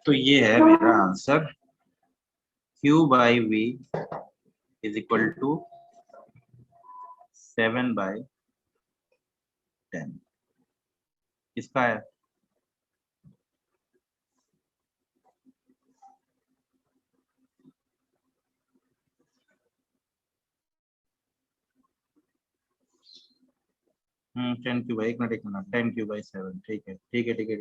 तो ये है मेरा answer, Q by V is equal to 7/10। किसका है? टेन क्यू बाई, एक मिनट, 10/7, ठीक है ठीक है ठीक है।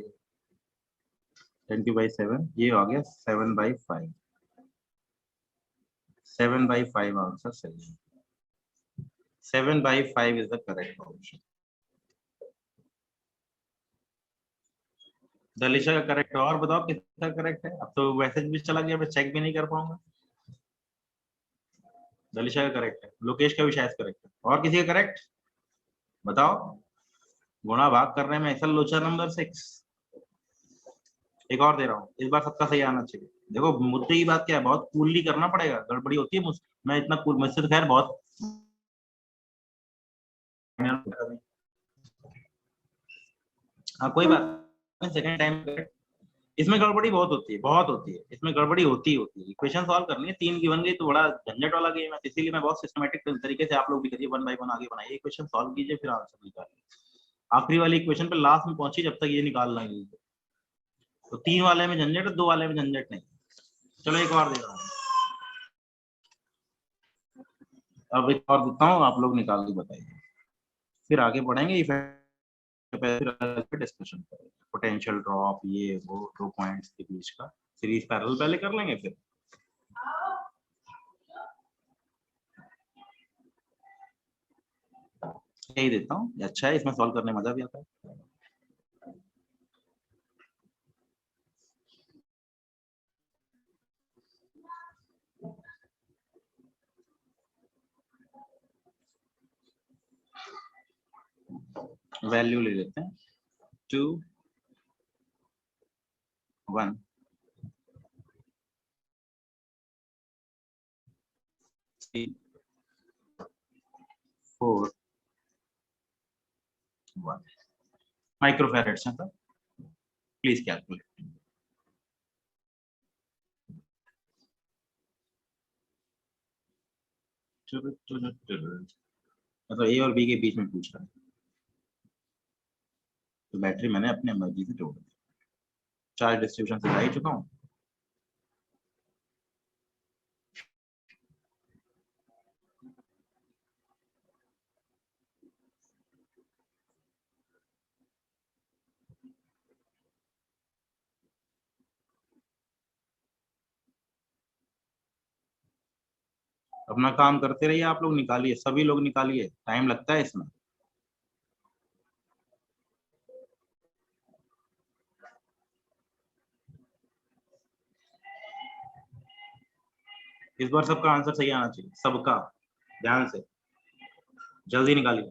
10/7 ये हो गया 7/5। 7/5 आंसर सही है। 7/5 इज द करेक्ट ऑप्शन। दलिशा का करेक्ट है, और बताओ किसका करेक्ट है? अब तो मैसेज भी चला गया, मैं चेक भी नहीं कर पाऊंगा। दलिशा का करेक्ट है, लोकेश का भी शायद करेक्ट है, और किसी का करेक्ट बताओ। गुणा भाग करने में ऐसा लोचा नंबर 6। एक और दे रहा हूँ, इस बार सबका सही आना चाहिए। देखो मुद्दे की बात क्या है, बहुत कूलली करना पड़ेगा, गड़बड़ी होती है मुझसे, मैं इतना कूल, मुझसे तो खैर बहुत। हाँ कोई बात नहीं, सेकंड टाइम। इसमें गड़बड़ी बहुत होती है, बहुत होती है, इसमें गड़बड़ी होती है। इक्वेशन सॉल्व करनी है, 3 की बन गई तो बड़ा झंझट वाला गेम है, इसीलिए मैं बहुत सिस्टमेटिक तरीके से, आप लोग भी करिए, 1 बाय 1 आगे बनाइए, इक्वेशन सॉल्व कीजिए, फिर आंसर निकालिए। आखिरी वाली इक्वेशन पे लास्ट में पहुंची, जब तक ये निकालना है। तो 3 वाले में झंझट है, 2 वाले में झंझट नहीं। चलो एक और दे रहा हूँ, अब एक और देता हूँ, आप लोग निकाल के बताइए, फिर आगे बढ़ेंगे, डिस्कशन करेंगे पोटेंशियल ड्रॉप, ये वो 2 पॉइंट्स के बीच का सीरीज पैरेलल पहले कर लेंगे, फिर यही देता हूँ, अच्छा है, इसमें सॉल्व करने में मजा भी आता है। वैल्यू ले लेते हैं, 2 1 3 4 1 माइक्रोफैरेड्स हैं सर, प्लीज कैलकुलेट। मतलब ए और बी के बीच में पूछ रहा है, तो बैटरी मैंने अपने मर्जी से जोड़ दी, चार्ज डिस्ट्रीब्यूशन से ही चुका हूँ। अपना काम करते रहिए, आप लोग निकालिए, सभी लोग निकालिए, टाइम लगता है इसमें। इस बार सबका आंसर सही आना चाहिए, सबका, ध्यान से, जल्दी निकालिए।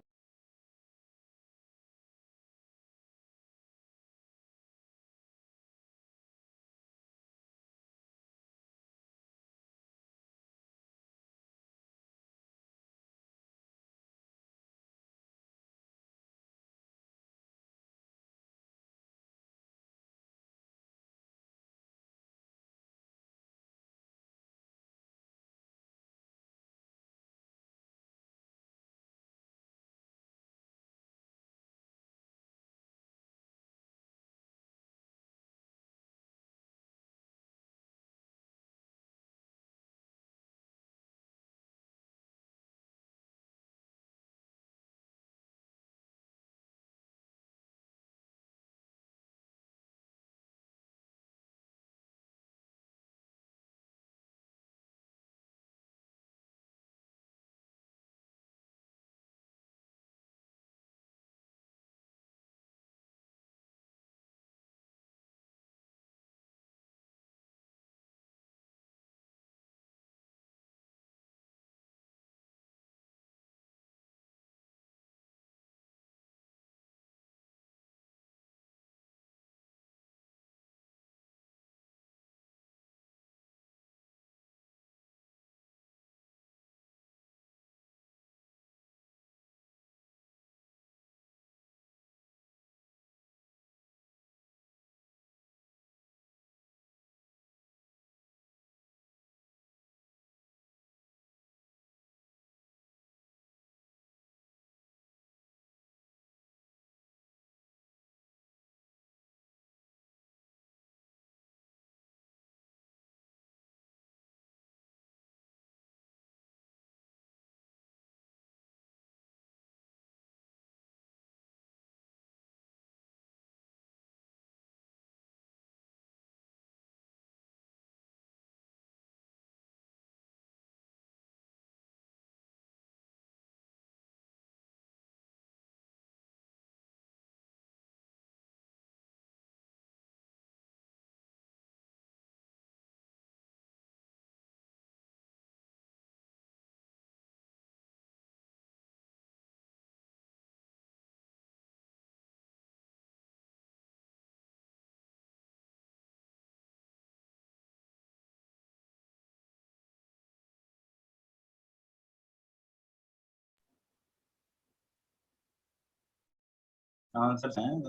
आंसर हैं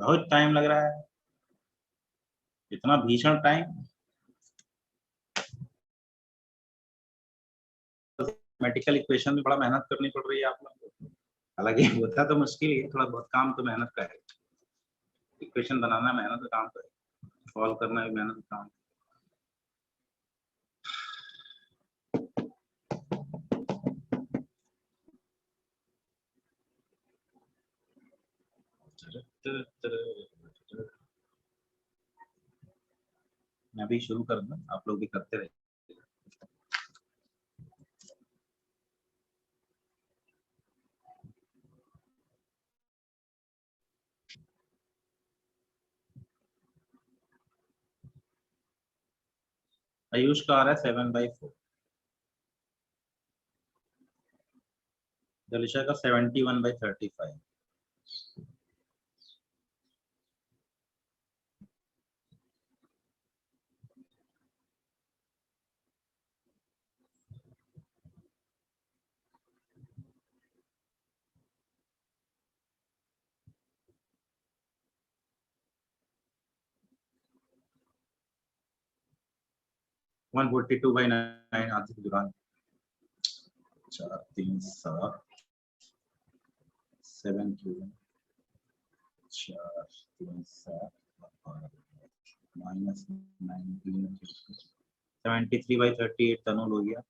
बहुत टाइम लग रहा है, इतना भीषण टाइम। मैथमेटिकल इक्वेशन में बड़ा मेहनत करनी पड़ रही है आप लोगों को, हालांकि होता तो मुश्किल ही है, थोड़ा बहुत काम तो मेहनत का है। इक्वेशन बनाना मेहनत का काम है, सॉल्व करना भी मेहनत का काम। मैं भी शुरू कर दूं, आप लोग भी करते रहे। आयुष का आ रहा है 7/4, दलिशा का 71/35। 142/9 आधी दुरान 4 3 7 7 4 3 7 माइनस 19 73/38 तनुल हो गया।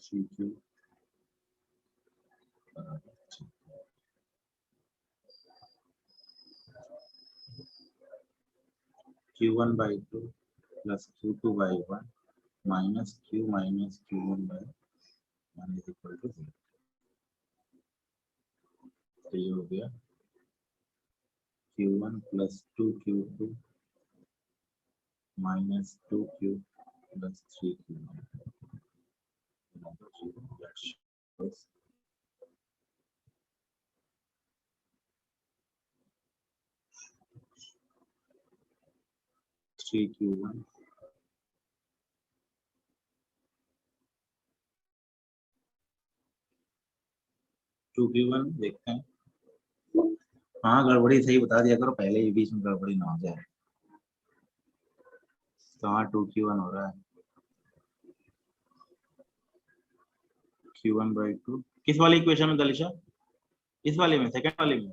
CQ Q1/2 plus Q2/1 minus Q minus Q1/1 is equal to 0। तो ये हो गया Q1 plus 2Q2 minus 2Q plus 3Q1 another 0। That shows 3Q1 2Q1 देखते हैं। हाँ गड़बड़ी सही बता दिया करो पहले ही, बीच में गड़बड़ी ना हो जाए। तो हाँ 2Q1 हो रहा है। Q1/2 किस वाली इक्वेशन में दलिशा? इस वाले में, सेकंड वाले में,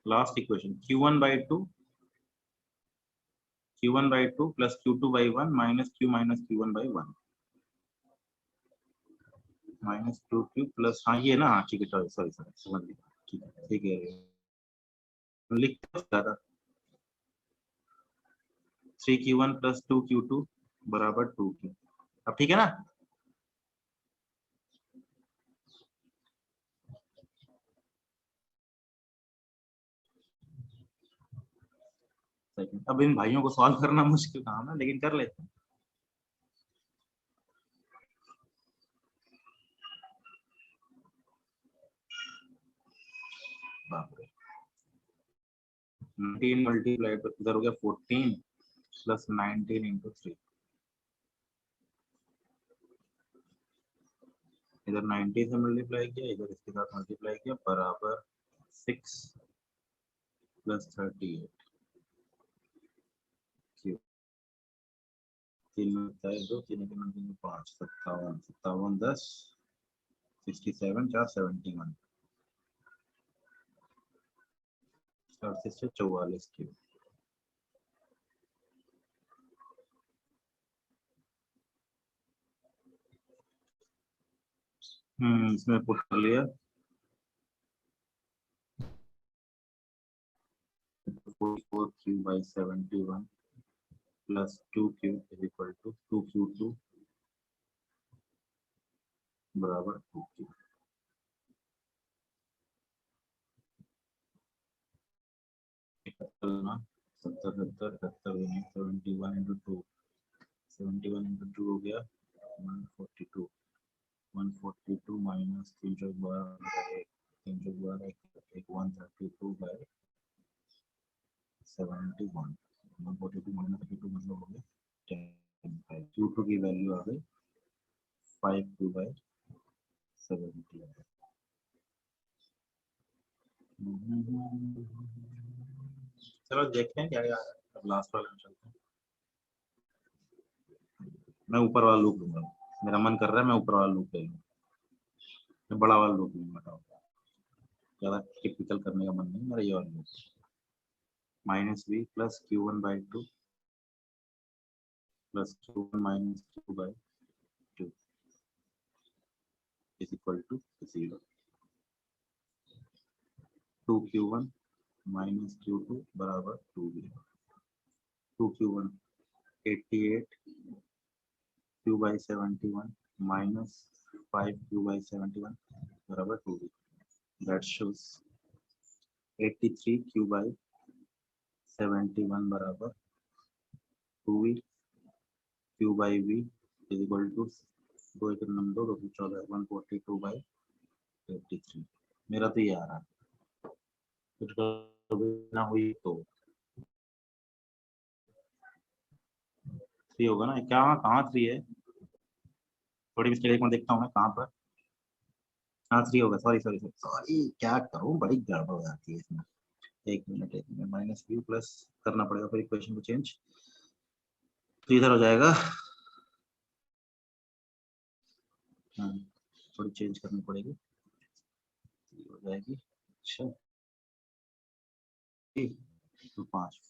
last equation Q1/2 plus Q2/1 minus Q minus Q1/1 minus 2Q plus, हाँ ये ना, हाँ ठीक है, सॉरी सॉरी सॉरी समझ गया, ठीक है ठीक है, लिख दादा 3Q1 plus 2Q2 बराबर 2Q। अब ठीक है ना? अब इन भाइयों को सॉल्व करना मुश्किल काम है, लेकिन कर लेते हैं। बाप रे, 19 मल्टीप्लाई तो इधर हो गया 14 प्लस 19 इंटू 3, इधर 90 से मल्टीप्लाई किया, इधर इसके साथ मल्टीप्लाई किया, बराबर 6 प्लस 38 क्यू, 3 में 2 3 के 5 57 57 10 67 4 71 37 से 44 क्यू। इसमें पुट कर लिया 44Q/71 plus 2Q is equal to 2Q2 बराबर 2Q। ना 70 71 into 2 71 into 2 हो गया 142 142 माइनस 312 312 132/71 142 माइनस 32 मतलब हो गया 10। Q2 की वैल्यू आ गई 5Q/70। चलो देखते हैं क्या यार, अब लास्ट वाले में चलते हैं। मैं ऊपर वाला लूप लूंगा, मेरा मन कर रहा है मैं ऊपर वाला लूप ले लूँ, मैं बड़ा वाला लूप लूंगा। ज्यादा टिपिकल करने का मन नहीं मेरा, ये वाला loop -v + Q1/2 + Q1 - Q/2 is equal to 0। 2Q1 - Q2 बराबर 2v। 2Q1 88 Q/71 minus 5Q/71 बराबर 2v। That shows 83 Q/71 बराबर 2v। Q/v is equal to 2 एक नंबर 2 14 142/83। मेरा तो ये आ रहा है, कुछ ना हुई तो 3 होगा ना क्या? कहाँ 3 है? थोड़ी मिस्टेक एक मिनट देखता हूँ मैं कहाँ पर। हाँ 3 होगा, सॉरी सॉरी सॉरी सॉरी, क्या करूँ, बड़ी गड़बड़ हो जाती है इसमें। एक मिनट -v प्लस करना पड़ेगा फिर इक्वेशन को चेंज, तो इधर हो जाएगा। थोड़ी चेंज करनी पड़ेगी, हो जाएगी। अच्छा तो 5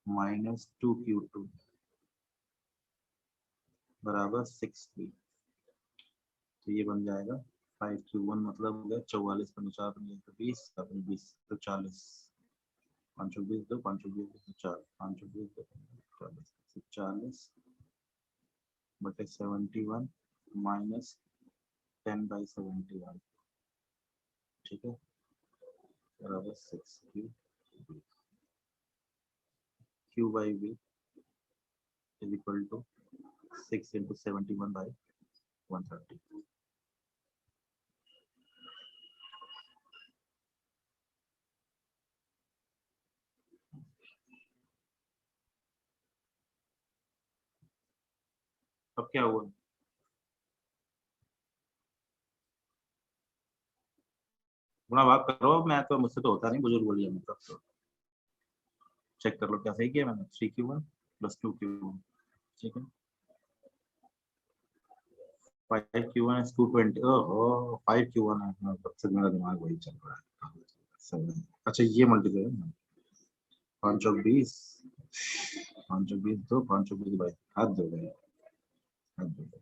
-2Q2 बराबर 6v। तो ये बन जाएगा 5Q1 मतलब हो गया 44 × 4 तो 20 20 तो 40 5 20 2 5 20 4 5 20 2 40 40 बटे 71 माइनस 10/71, ठीक है, बराबर 6Q। Q/v is equal to 6 × 71/130। अब क्या हुआ? गुणा भाग करो, मैं तो मुझसे तो होता नहीं, बुजुर्ग बोलिए मतलब। तो चेक कर लो क्या सही किया मैंने। 3Q1 + 2Q1, ठीक है। 5Q1 is 220। ओहो 5Q1 है, तब से मेरा दिमाग वही चल रहा है। अच्छा ये मल्टीप्लाई है 5 और 20 5 और 20 2 5 और 20 भाई हाथ दो गए, हाथ दो गए।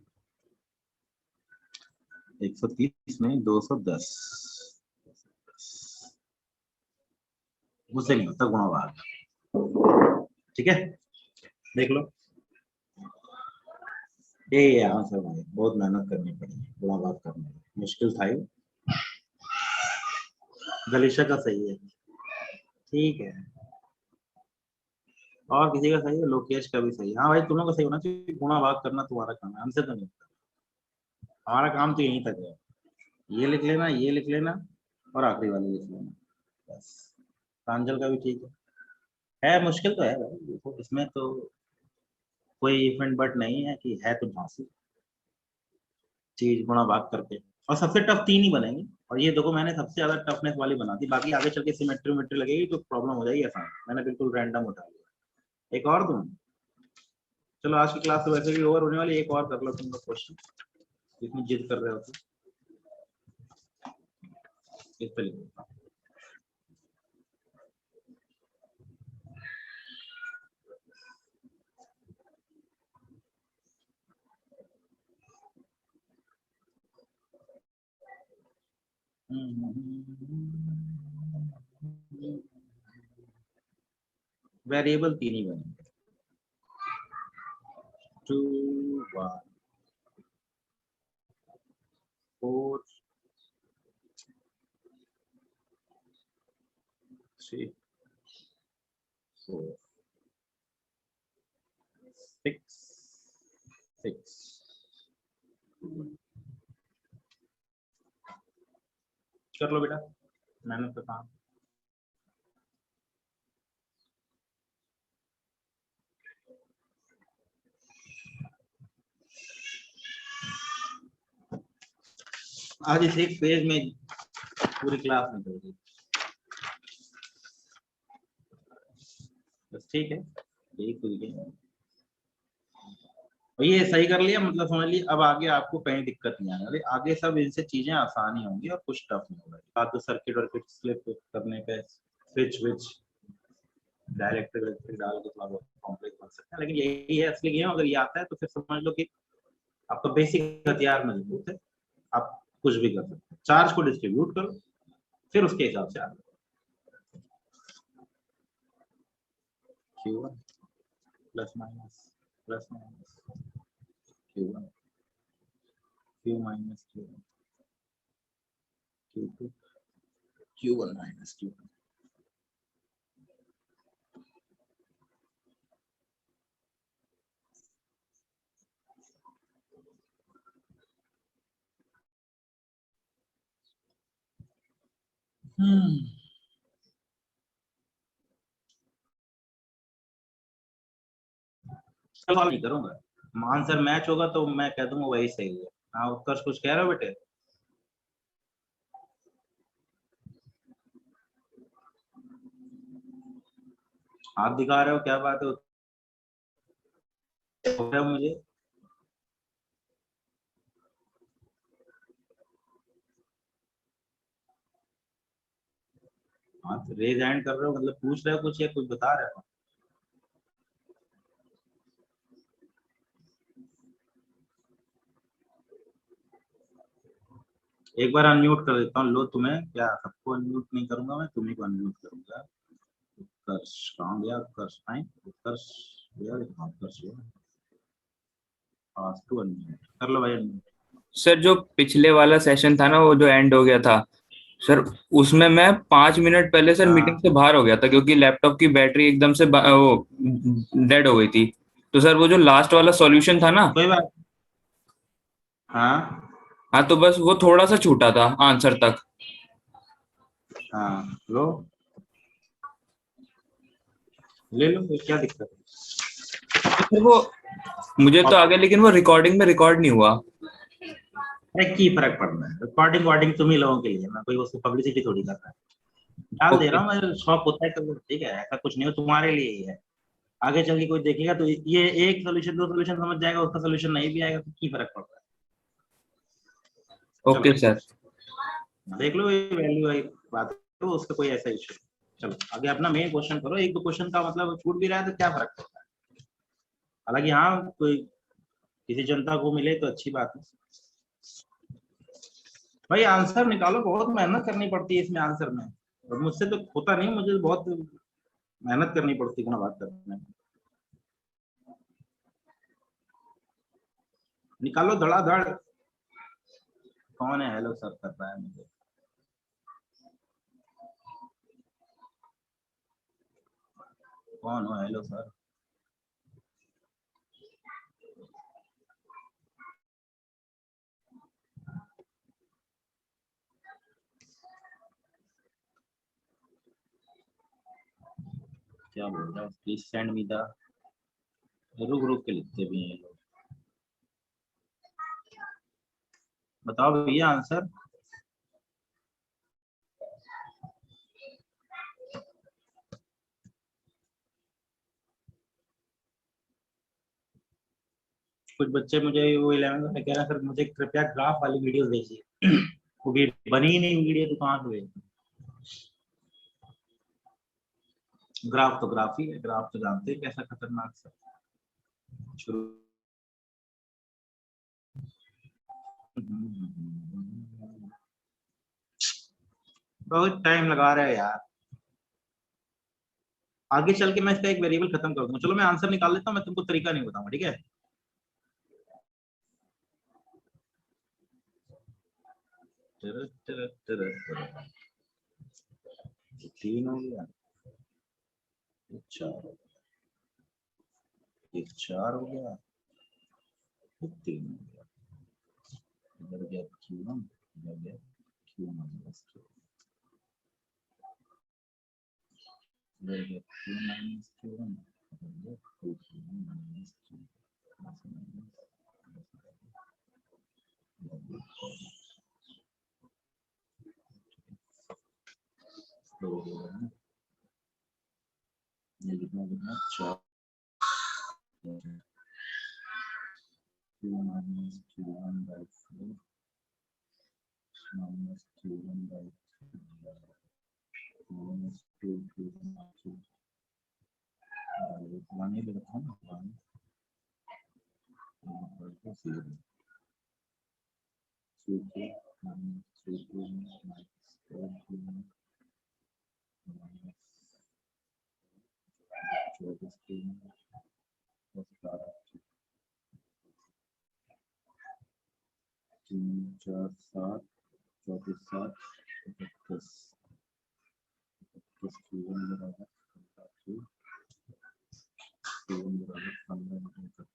130 नहीं 210, मुझसे नहीं होता गुणा भाग, ठीक है। देख लो ये आंसर भाई, बहुत मेहनत करनी पड़ी गुणा भाग करने में, मुश्किल था ये। गलीशा का सही है, ठीक है। और किसी का सही है? लोकेश का भी सही है। हाँ भाई तुम लोग का सही होना चाहिए, गुणा भाग करना तुम्हारा काम है, हमसे तो नहीं होता। हमारा काम तो यहीं तक है, ये लिख लेना, ये लिख लेना और आखिरी वाली लिख लेना, बस। प्रांजल का भी ठीक है मुश्किल तो है भाई, देखो इसमें तो कोई इवेंट बट नहीं है कि है तो झांसी चीज गुणा भाग करके। और सबसे टफ 3 ही बनेंगे, और ये देखो मैंने सबसे ज्यादा टफनेस वाली बना दी, बाकी आगे चल के सिमेट्री उमेट्री लगेगी तो प्रॉब्लम हो जाएगी आसान। मैंने बिल्कुल रैंडम उठा लिया। एक और दूं? चलो आज की क्लास तो वैसे भी ओवर होने वाली, एक और कर लो तुम लोग क्वेश्चन, इतनी जिद कर रहे हो तो इस पे लिखो। वेरिएबल 3 ही बनेंगे, 2 1 4 3 4 6 6। कर लो बेटा, मेहनत का काम। आज इस एक पेज में पूरी क्लास निकल गई। बस ठीक है, यही खुल गया। ये सही कर लिया, मतलब समझ लिया। अब आगे आपको कहीं दिक्कत नहीं आने वाली, आगे सब इनसे चीजें आसानी होंगी और कुछ टफ नहीं होगा। बात तो सर्किट वर्किट स्लिप करने पे, स्विच विच डायरेक्ट इलेक्ट्रिक डाल के थोड़ा बहुत कॉम्प्लेक्स बन सकता है, लेकिन यही है असली गेम। अगर ये आता है तो फिर समझ लो कि आपका बेसिक हथियार मजबूत है, आप कुछ भी कर सकते हैं। चार्ज को डिस्ट्रीब्यूट करो, फिर उसके हिसाब से आगे। Q1 plus minus Q1 Q minus Q1 Q2 Q1 minus Q2। सवाल नहीं करूंगा, आंसर मैच होगा तो मैं कह दूंगा वही सही है। हाँ उत्कर्ष कुछ कह रहे हो बेटे? हाथ दिखा रहे हो, क्या बात है मुझे? हाथ रेज हैंड कर रहे हो, मतलब पूछ रहे हो कुछ या कुछ बता रहे हो? एक बार अनम्यूट कर देता हूँ, लो तुम्हें क्या सबको अनम्यूट नहीं करूंगा मैं, तुम्ही को अनम्यूट करूंगा। उत्कर्ष कहाँ गया? उत्कर्ष आए, उत्कर्ष गया, उत्कर्ष गया। टू अनम्यूट कर लो भाई, अनम्यूट। सर जो पिछले वाला सेशन था ना, वो जो एंड हो गया था सर, उसमें मैं 5 मिनट पहले सर मीटिंग हाँ से बाहर हो गया था क्योंकि लैपटॉप की बैटरी एकदम से वो डेड हो गई थी। तो सर वो जो लास्ट वाला सॉल्यूशन था ना, कोई बात। हाँ हाँ तो बस वो थोड़ा सा छूटा था आंसर तक। हाँ लो, ले लो, फिर क्या दिक्कत तो फिर वो मुझे है? तो आ गया, लेकिन वो रिकॉर्डिंग में रिकॉर्ड नहीं हुआ। अरे की फर्क पड़ रहा है, रिकॉर्डिंग वॉर्डिंग तुम ही लोगों के लिए, मैं कोई उसको पब्लिसिटी थोड़ी कर रहा है। डाल दे ओके। रहा हूँ मैं, शौक होता है तो ठीक है, ऐसा कुछ नहीं हो, तुम्हारे लिए ही है। आगे चल के कोई देखेगा तो ये एक सोल्यूशन दो सोल्यूशन समझ जाएगा, उसका सोल्यूशन नहीं भी आएगा तो की फर्क पड़ रहा है। ओके चलो सर। देख लो, ये वैल्यू वाली बात है, तो उसका कोई ऐसा इशू। चलो आगे अपना मेन क्वेश्चन करो, एक दो क्वेश्चन का मतलब छूट भी रहा है तो क्या फर्क पड़ता है। हालांकि हाँ कोई किसी जनता को मिले तो अच्छी बात है। भाई आंसर निकालो, बहुत मेहनत करनी पड़ती है इसमें आंसर में, और मुझसे तो होता नहीं, मुझे बहुत मेहनत करनी पड़ती है गुना बात करने में। निकालो धड़ाधड़। कौन है हेलो सर कर रहा है मुझे? कौन हो हेलो सर? क्या बोल रहा है? प्लीज सेंड मी द, रुक रुक के लिखते भी हैं लोग। बताओ भैया आंसर। कुछ बच्चे मुझे वो 11th में कह रहे हैं, सर मुझे कृपया ग्राफ वाली वीडियो भेजिए। वो भी बनी ही नहीं वीडियो तो कहाँ से भेज? ग्राफ तो ग्राफ ही है, ग्राफ तो जानते हैं कैसा खतरनाक सा। शुरू बहुत टाइम लगा रहे हैं यार। आगे चल के मैं इसका एक वेरिएबल खत्म कर दूंगा। चलो मैं आंसर निकाल लेता हूँ, मैं तुमको तरीका नहीं बताऊंगा, ठीक है? तीन हो गया, चार हो गया, एक चार हो गया, एक तीन हो गया, इधर गया Q1, इधर गया Q माइनस Q, इधर गया Q माइनस Q1, इधर गया Q माइनस Q, ये कितना कितना 4 2 minus q1 by 4 minus q1 by 3 minus 2 q1 by 2 1 ही लिखा ना 1 equal to 0 3 minus 3 minus 4 minus 24 plus 3 4 7 24 7 31 q1 बराबर 2 q1 बराबर 15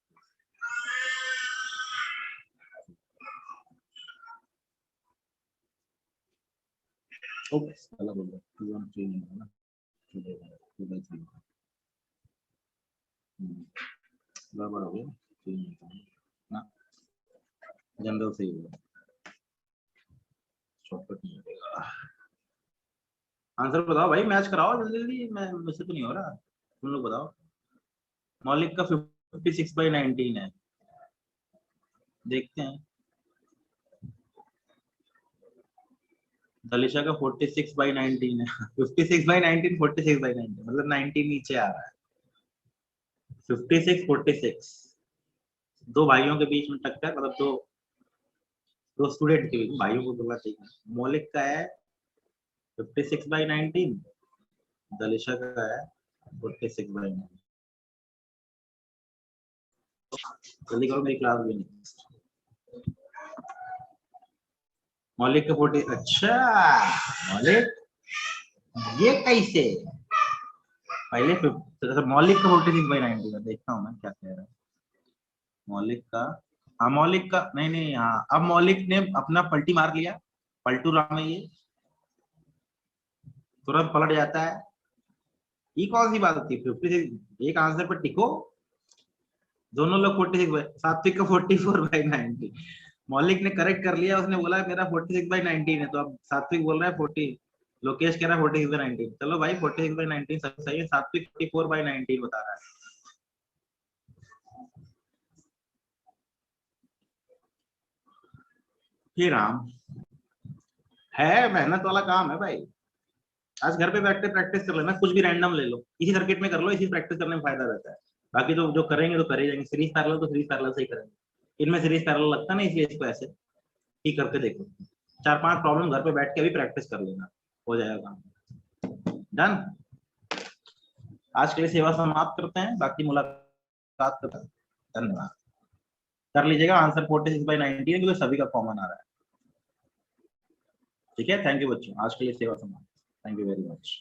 ओप्स अलग हो गया 2 1 3 है ना 2 by 3 बराबर हो गया 3 ना जनरल सही होगा शॉर्टकट नहीं होगा आंसर बताओ भाई मैच कराओ जल्दी जल्दी मैं मुझसे तो नहीं हो रहा तुम लोग बताओ मौलिक का 56/19 है देखते हैं दलिशा का 46/19 है 56/19 46/19 मतलब 19 नीचे आ रहा है 56 46 दो भाइयों के बीच में टक्कर मतलब दो स्टूडेंट के बीच भाइयों को बोलना चाहिए मौलिक का है 56/19 दलिशा का है 46/19 जल्दी करो मेरी क्लास भी नहीं मौलिक का 40 अच्छा मौलिक ये कैसे पहले मौलिक का 46/19 का देखता हूँ मैं क्या कह रहा है मौलिक का हाँ मौलिक का नहीं हाँ अब मौलिक ने अपना पलटी मार लिया पलटू राम है ये तुरंत पलट जाता है ये कौन सी बात होती है 56 एक आंसर पर टिको दोनों लोग 46 सात्विक का 44/19 मौलिक ने करेक्ट कर लिया उसने बोला मेरा 46/19 है तो अब सात्विक बोल रहा है 40 लोकेश कह रहा है 46/19 चलो भाई 46/19 सब सही है सात्विक 44/19 बता रहा है हे राम है मेहनत वाला काम है भाई आज घर पे बैठ के प्रैक्टिस कर लेना कुछ भी रैंडम ले लो इसी सर्किट में कर लो इसी प्रैक्टिस करने में फायदा रहता है बाकी तो जो करेंगे तो करे जाएंगे सीरीज पैरेलल तो सीरीज पैरेलल से ही करेंगे इनमें सीरीज पैरेलल लगता नहीं इसलिए इसको ऐसे ही करके देखो 4-5 प्रॉब्लम घर पे बैठ के भी प्रैक्टिस कर लेना हो जाएगा काम डन आज के लिए सेवा समाप्त करते हैं बाकी मुलाकात करते हैं धन्यवाद कर लीजिएगा आंसर 46/19 है क्योंकि सभी का कॉमन आ रहा है ठीक है थैंक यू बच्चों आज के लिए सेवा समाप्त थैंक यू वेरी मच